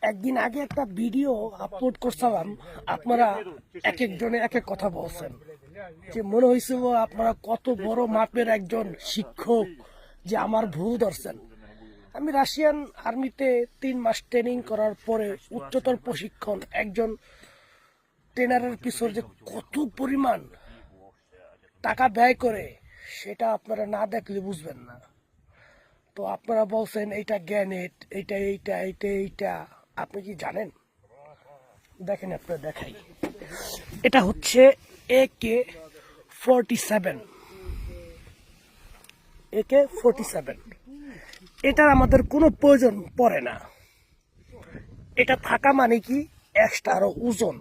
একদিন আগে একটা ভিডিও আপলোড করছিলাম, আপনারা এক একজনে এক এক কথা বলছেন, যে মনে হয়েছিল আপনারা কত বড় মাপের একজন শিক্ষক যে আমার ভুল ধরছেন। আমি রাশিয়ান আর্মিতে 3 মাস ট্রেনিং করার পরে উচ্চতর প্রশিক্ষণ, একজন ট্রেনারের পিছনে যে কত পরিমাণ টাকা ব্যয় করে সেটা আপনারা না দেখলে বুঝবেন না। তো আপনারা বলছেন এইটা গ্যানেট, এইটা এইটা এইটা এইটা, আপনি কি জানেন? দেখেন আপনারা দেখাই, এটা হচ্ছে AK-47, AK-47। এটার আমাদের কোনো প্রয়োজন পড়ে না, এটা থাকা মানে কি এক্সট্রা আরো ওজন,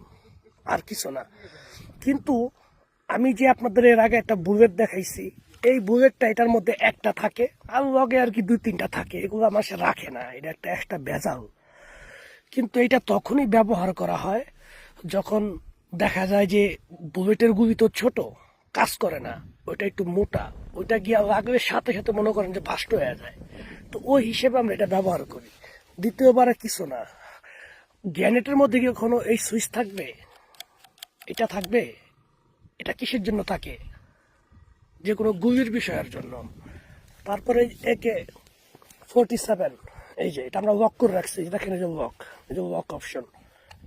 আর কিছু না। কিন্তু আমি যে আপনাদের এর আগে একটা বুলেট দেখাইছি, এই বুলেটটা এটার মধ্যে একটা থাকে, আর লগে আর কি 2-3টা থাকে, এগুলো আমার সে রাখে না, এটা একটা এক্সট্রা ভেজাল। কিন্তু এটা তখনই ব্যবহার করা হয় যখন দেখা যায় যে বুলেটের গুলি তো ছোট, কাজ করে না, ওইটা একটু মোটা, ওইটা গিয়া লাগলে সাথে সাথে মনে করেন যে ভাষ্ট হয়ে যায়। তো ওই হিসেবে আমরা এটা ব্যবহার করি। দ্বিতীয়বার কিছু না। গ্যানেটের মধ্যে কি কখনো এই সুইচ থাকবে? এটা থাকবে? এটা কিসের জন্য থাকে? যে কোনো গুলির বিষয়ের জন্য। তারপরে AK-47, এই যে এটা আমরা লক করে রাখছি, দেখেন এই যে লক, এই যে লক অপশন,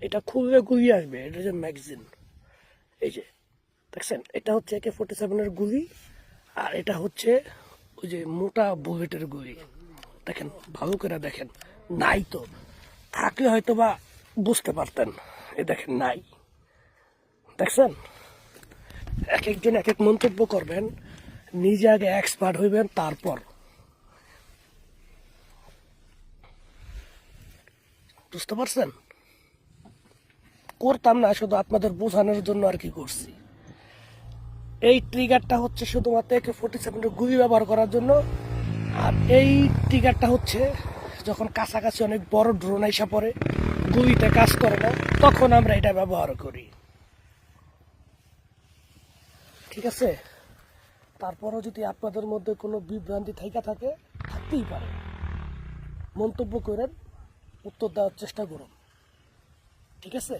এটা খুললে গুলি আসবে, এটা যে ম্যাগাজিন, এই যে দেখছেন, এটা হচ্ছে AK-47 গুলি, আর এটা হচ্ছে ওই যে মোটা বুলেটের গুলি। দেখেন ভালো করে দেখেন, নাই তো, থাকলে হয়তো বা বুঝতে পারতেন। এই দেখেন নাই, দেখছেন? এক একজন এক এক মন্তব্য করবেন, নিজে আগে এক্সপার্ট হইবেন, তারপর। বুঝতে পারছেন? করতাম না, শুধু আপনাদের বোঝানোর জন্য আর কি করছি। এই ট্রিগারটা হচ্ছে শুধুমাত্র AK-47 গুলি ব্যবহার করার জন্য, আর এই ট্রিগারটা হচ্ছে যখন কাছাকাছি অনেক বড় ড্রোন আইসা পড়ে, গুলিতে কাজ করে না, তখন আমরা এটা ব্যবহার করি। ঠিক আছে? তারপরও যদি আপনাদের মধ্যে কোনো বিভ্রান্তি থাকে, থাকতেই পারে, মন্তব্য করেন, উত্তর দেওয়ার চেষ্টা করুন। ঠিক আছে?